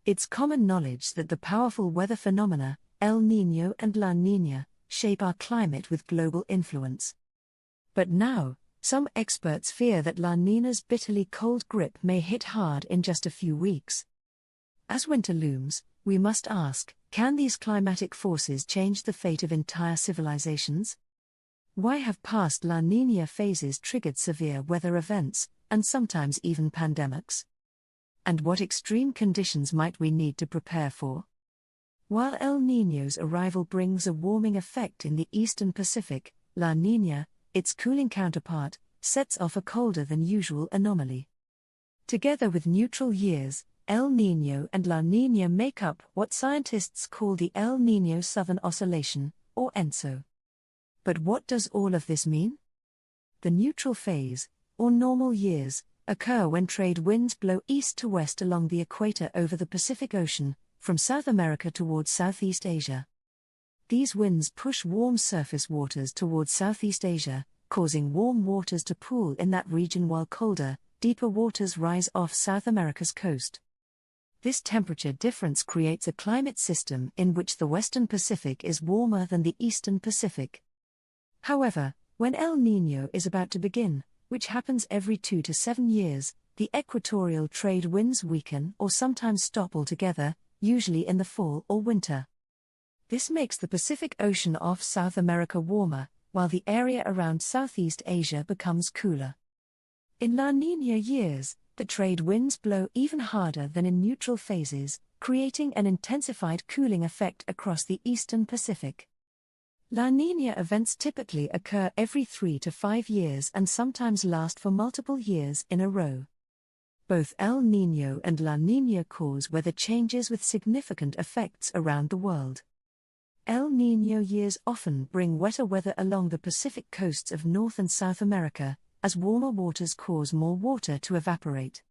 It's common knowledge that the powerful weather phenomena, El Niño and La Niña, shape our climate with global influence. But now, some experts fear that La Niña's bitterly cold grip may hit hard in just a few weeks. As winter looms, we must ask, can these climatic forces change the fate of entire civilizations? Why have past La Niña phases triggered severe weather events, and sometimes even pandemics? And what extreme conditions might we need to prepare for? While El Niño's arrival brings a warming effect in the eastern Pacific, La Niña, its cooling counterpart, sets off a colder than usual anomaly. Together with neutral years, El Niño and La Niña make up what scientists call the El Niño Southern Oscillation, or ENSO. But what does all of this mean? The neutral phase, or normal years, occur when trade winds blow east to west along the equator over the Pacific Ocean, from South America towards Southeast Asia. These winds push warm surface waters towards Southeast Asia, causing warm waters to pool in that region while colder, deeper waters rise off South America's coast. This temperature difference creates a climate system in which the western Pacific is warmer than the eastern Pacific. However, when El Niño is about to begin, which happens every 2 to 7 years, the equatorial trade winds weaken or sometimes stop altogether, usually in the fall or winter. This makes the Pacific Ocean off South America warmer, while the area around Southeast Asia becomes cooler. In La Niña years, the trade winds blow even harder than in neutral phases, creating an intensified cooling effect across the eastern Pacific. La Niña events typically occur every 3 to 5 years and sometimes last for multiple years in a row. Both El Niño and La Niña cause weather changes with significant effects around the world. El Niño years often bring wetter weather along the Pacific coasts of North and South America, as warmer waters cause more water to evaporate.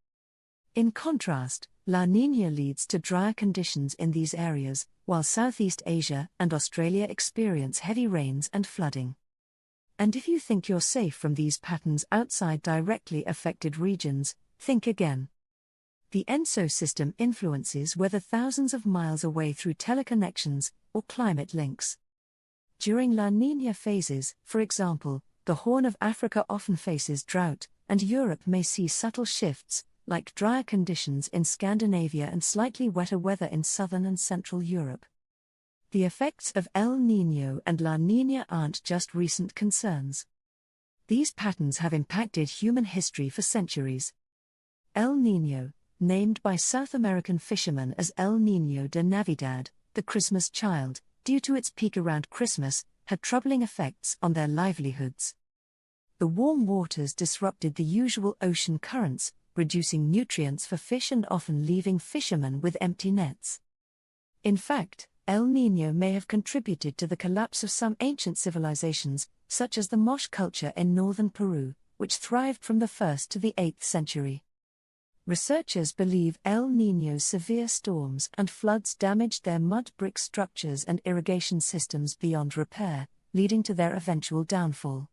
In contrast, La Niña leads to drier conditions in these areas, while Southeast Asia and Australia experience heavy rains and flooding. And if you think you're safe from these patterns outside directly affected regions, think again. The ENSO system influences weather thousands of miles away through teleconnections or climate links. During La Niña phases, for example, the Horn of Africa often faces drought, and Europe may see subtle shifts, like drier conditions in Scandinavia and slightly wetter weather in southern and central Europe. The effects of El Niño and La Niña aren't just recent concerns. These patterns have impacted human history for centuries. El Niño, named by South American fishermen as El Niño de Navidad, the Christmas child, due to its peak around Christmas, had troubling effects on their livelihoods. The warm waters disrupted the usual ocean currents, reducing nutrients for fish and often leaving fishermen with empty nets. In fact, El Niño may have contributed to the collapse of some ancient civilizations, such as the Moche culture in northern Peru, which thrived from the 1st to the 8th century. Researchers believe El Niño's severe storms and floods damaged their mud brick structures and irrigation systems beyond repair, leading to their eventual downfall.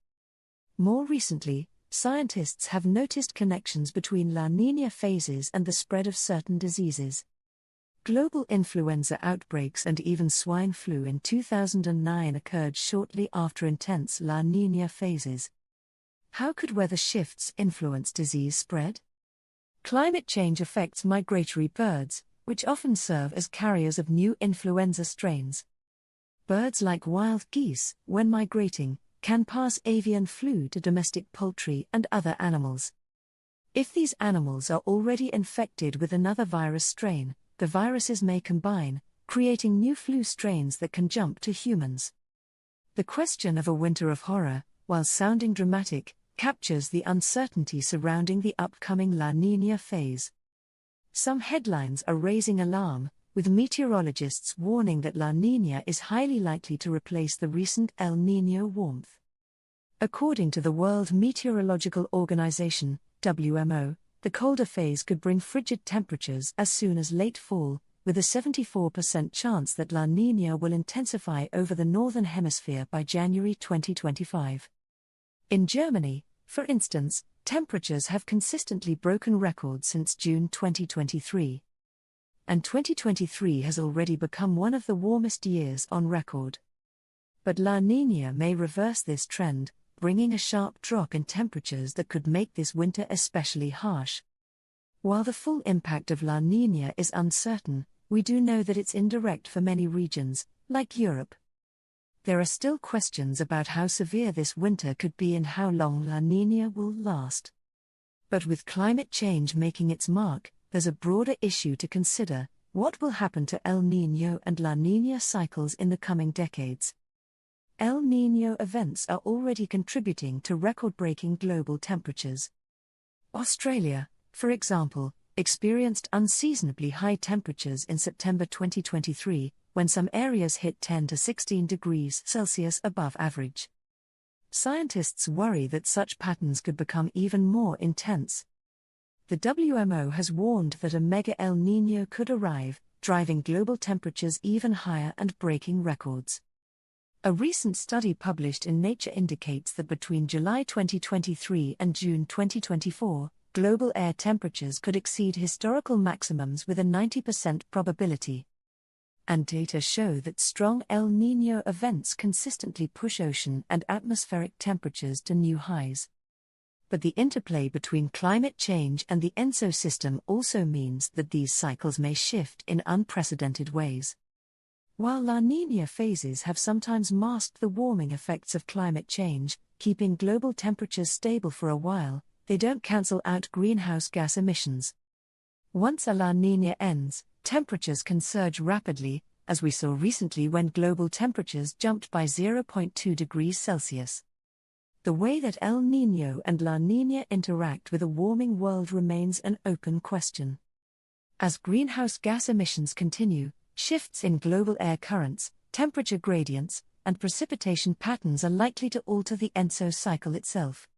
More recently, scientists have noticed connections between La Niña phases and the spread of certain diseases. Global influenza outbreaks and even swine flu in 2009 occurred shortly after intense La Niña phases. How could weather shifts influence disease spread? Climate change affects migratory birds, which often serve as carriers of new influenza strains. Birds like wild geese, when migrating, can pass avian flu to domestic poultry and other animals. If these animals are already infected with another virus strain, the viruses may combine, creating new flu strains that can jump to humans. The question of a winter of horror, while sounding dramatic, captures the uncertainty surrounding the upcoming La Niña phase. Some headlines are raising alarm, with meteorologists warning that La Niña is highly likely to replace the recent El Niño warmth. According to the World Meteorological Organization, WMO, the colder phase could bring frigid temperatures as soon as late fall, with a 74% chance that La Niña will intensify over the northern hemisphere by January 2025. In Germany, for instance, temperatures have consistently broken records since June 2023. and 2023 has already become one of the warmest years on record. But La Niña may reverse this trend, bringing a sharp drop in temperatures that could make this winter especially harsh. While the full impact of La Niña is uncertain, we do know that it's indirect for many regions, like Europe. There are still questions about how severe this winter could be and how long La Niña will last. But with climate change making its mark, there's a broader issue to consider: what will happen to El Niño and La Niña cycles in the coming decades? El Niño events are already contributing to record-breaking global temperatures. Australia, for example, experienced unseasonably high temperatures in September 2023, when some areas hit 10 to 16 degrees Celsius above average. Scientists worry that such patterns could become even more intense. The WMO has warned that a mega El Niño could arrive, driving global temperatures even higher and breaking records. A recent study published in Nature indicates that between July 2023 and June 2024, global air temperatures could exceed historical maximums with a 90% probability. And data show that strong El Niño events consistently push ocean and atmospheric temperatures to new highs. But the interplay between climate change and the ENSO system also means that these cycles may shift in unprecedented ways. While La Niña phases have sometimes masked the warming effects of climate change, keeping global temperatures stable for a while, they don't cancel out greenhouse gas emissions. Once a La Niña ends, temperatures can surge rapidly, as we saw recently when global temperatures jumped by 0.2 degrees Celsius. The way that El Niño and La Niña interact with a warming world remains an open question. As greenhouse gas emissions continue, shifts in global air currents, temperature gradients, and precipitation patterns are likely to alter the ENSO cycle itself.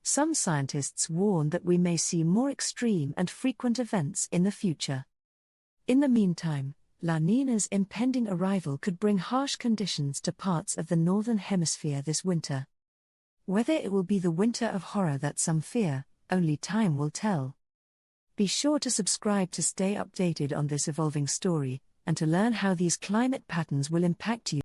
Some scientists warn that we may see more extreme and frequent events in the future. In the meantime, La Niña's impending arrival could bring harsh conditions to parts of the northern hemisphere this winter. Whether it will be the winter of horror that some fear, only time will tell. Be sure to subscribe to stay updated on this evolving story, and to learn how these climate patterns will impact you.